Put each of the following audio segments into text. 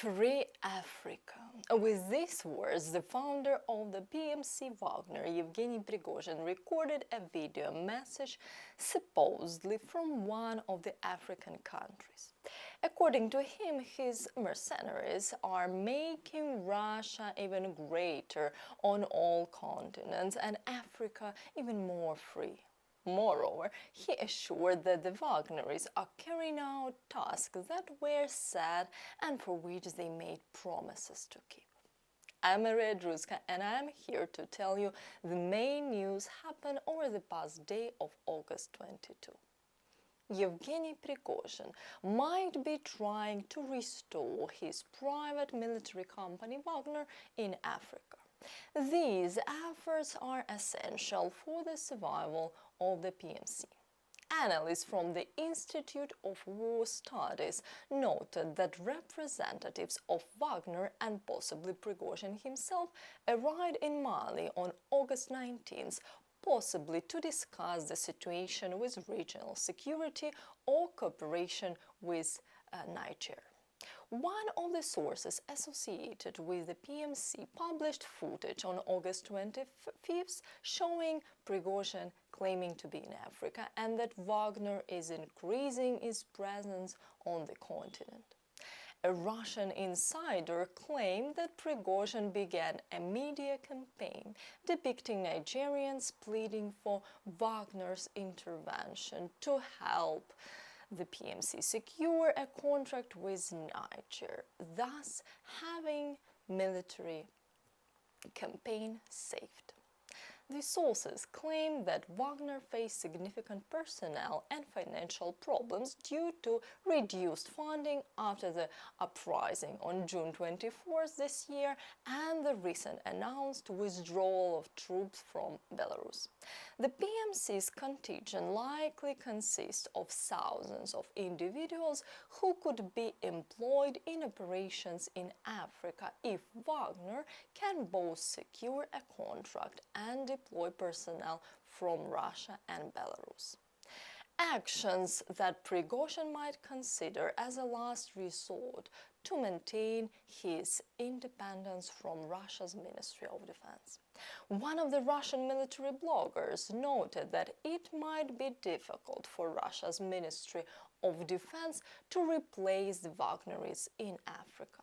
Free Africa. With these words, the founder of the PMC Wagner, Yevgeny Prigozhin, recorded a video message supposedly from one of the African countries. According to him, his mercenaries are making Russia even greater on all continents and Africa even more free. Moreover, he assured that the Wagneris are carrying out tasks that were set and for which they made promises to keep. I'm Drutska, and I'm here to tell you the main news happened over the past day of August 22. Yevgeny Prigozhin might be trying to restore his private military company Wagner in Africa. These efforts are essential for the survival of the PMC. Analysts from the Institute of War Studies noted that representatives of Wagner and possibly Prigozhin himself arrived in Mali on August 19th, possibly to discuss the situation with regional security or cooperation with Niger. One of the sources associated with the PMC published footage on August 25th showing Prigozhin claiming to be in Africa and that Wagner is increasing its presence on the continent. A Russian insider claimed that Prigozhin began a media campaign depicting Nigerians pleading for Wagner's intervention to help the PMC secure a contract with Niger, thus having military campaign saved. The sources claim that Wagner faced significant personnel and financial problems due to reduced funding after the uprising on June 24th this year and the recent announced withdrawal of troops from Belarus. The PMC's contingent likely consists of thousands of individuals who could be employed in operations in Africa if Wagner can both secure a contract and deploy personnel from Russia and Belarus. Actions that Prigozhin might consider as a last resort to maintain his independence from Russia's Ministry of Defense. One of the Russian military bloggers noted that it might be difficult for Russia's Ministry of Defense to replace the Wagneris in Africa.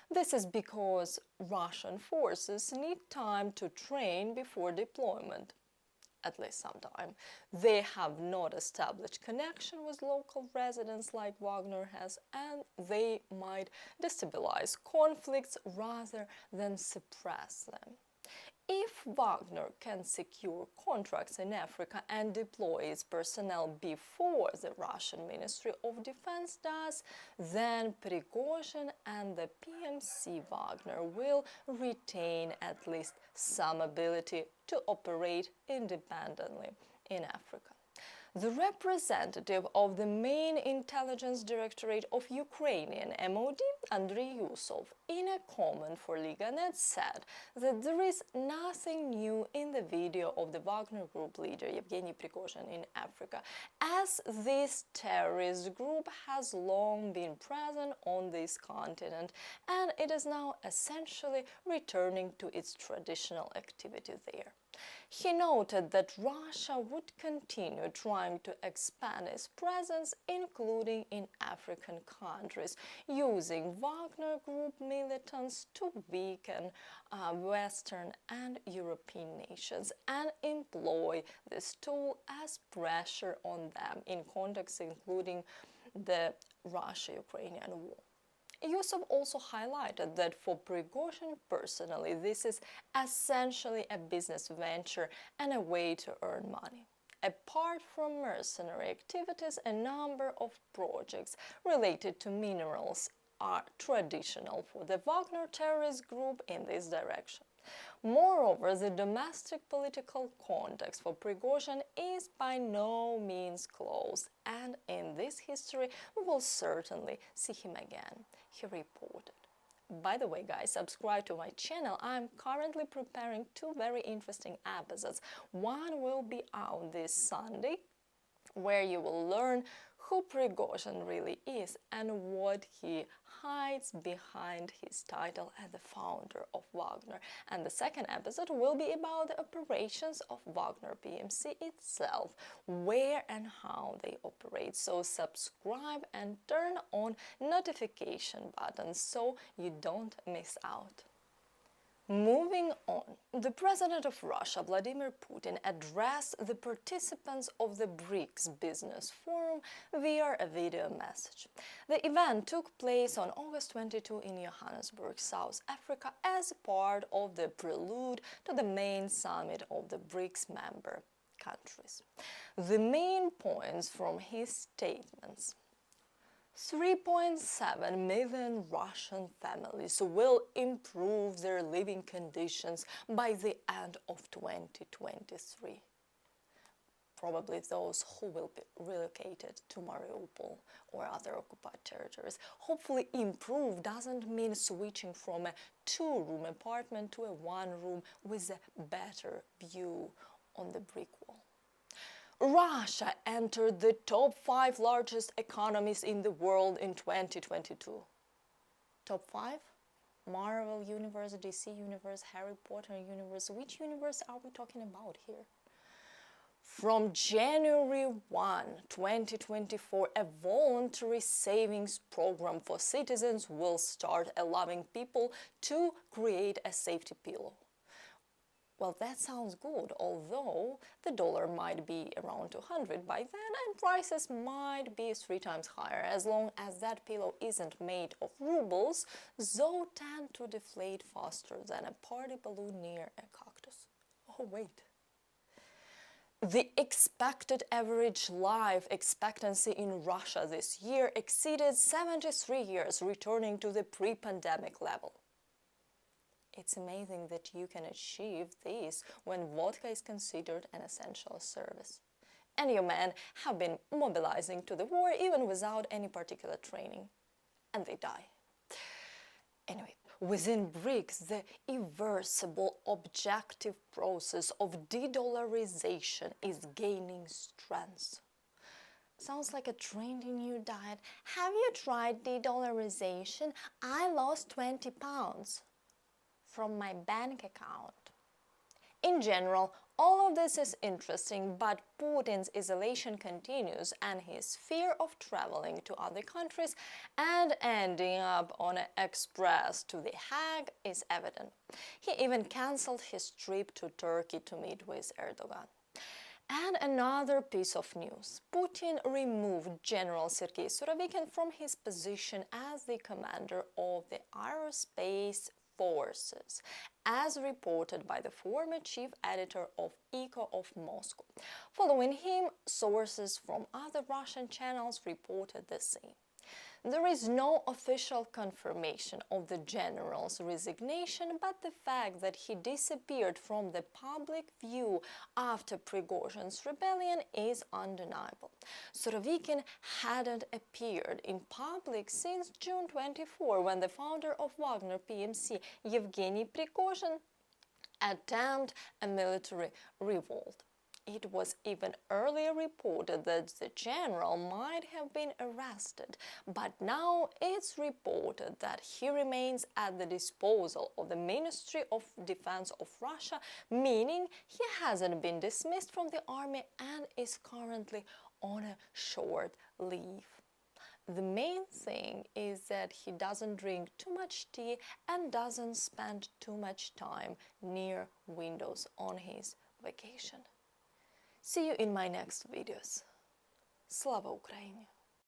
This is because Russian forces need time to train before deployment, at least some time. They have not established connection with local residents like Wagner has, and they might destabilize conflicts rather than suppress them. If Wagner can secure contracts in Africa and deploy its personnel before the Russian Ministry of Defense does, then Prigozhin and the PMC Wagner will retain at least some ability to operate independently in Africa. The representative of the main intelligence directorate of Ukrainian MOD, Andriy Yusov, in a comment for Liga.net said that there is nothing new in the video of the Wagner Group leader Yevgeny Prigozhin in Africa, as this terrorist group has long been present on this continent and it is now essentially returning to its traditional activity there. He noted that Russia would continue trying to expand its presence, including in African countries, using Wagner Group militants to weaken Western and European nations and employ this tool as pressure on them in contexts including the Russia-Ukrainian war. Yusuf also highlighted that for Prigozhin personally, this is essentially a business venture and a way to earn money. Apart from mercenary activities, a number of projects related to minerals are traditional for the Wagner terrorist group in this direction. Moreover, the domestic political context for Prigozhin is by no means closed, and in this history we will certainly see him again, he reported. By the way, guys, subscribe to my channel. I'm currently preparing two very interesting episodes. One will be out this Sunday, where you will learn who Prigozhin really is and what he hides behind his title as the founder of Wagner. And the second episode will be about the operations of Wagner PMC itself, where and how they operate. So subscribe and turn on notification buttons so you don't miss out. Moving on, the president of Russia, Vladimir Putin, addressed the participants of the BRICS business forum via a video message. The event took place on August 22 in Johannesburg, South Africa, as part of the prelude to the main summit of the BRICS member countries. The main points from his statements: 3.7 million Russian families will improve their living conditions by the end of 2023. Probably those who will be relocated to Mariupol or other occupied territories. Hopefully improve doesn't mean switching from a two-room apartment to a one-room with a better view on the brick wall. Russia entered the top 5 largest economies in the world in 2022. Top 5? Marvel Universe, DC Universe, Harry Potter Universe. Which universe are we talking about here? From January 1, 2024, a voluntary savings program for citizens will start, allowing people to create a safety pillow. Well, that sounds good, although the dollar might be around 200 by then and prices might be 3 times higher. As long as that pillow isn't made of rubles, those tend to deflate faster than a party balloon near a cactus. Oh, wait. The expected average life expectancy in Russia this year exceeded 73 years, returning to the pre-pandemic level. It's amazing that you can achieve this when vodka is considered an essential service. And your men have been mobilizing to the war even without any particular training. And they die. Anyway, within BRICS, the irreversible objective process of de-dollarization is gaining strength. Sounds like a trendy new diet. Have you tried de-dollarization? I lost 20 pounds. From my bank account. In general, all of this is interesting, but Putin's isolation continues and his fear of traveling to other countries and ending up on an express to The Hague is evident. He even cancelled his trip to Turkey to meet with Erdogan. And another piece of news. Putin removed General Sergei Surovikin from his position as the commander of the aerospace forces, as reported by the former chief editor of Echo of Moscow. Following him, sources from other Russian channels reported the same. There is no official confirmation of the general's resignation, but the fact that he disappeared from the public view after Prigozhin's rebellion is undeniable. Surovikin hadn't appeared in public since June 24, when the founder of Wagner PMC, Yevgeny Prigozhin, attempted a military revolt. It was even earlier reported that the general might have been arrested, but now it's reported that he remains at the disposal of the Ministry of Defense of Russia, meaning he hasn't been dismissed from the army and is currently on a short leave. The main thing is that he doesn't drink too much tea and doesn't spend too much time near windows on his vacation. See you in my next videos. Slava Ukraini!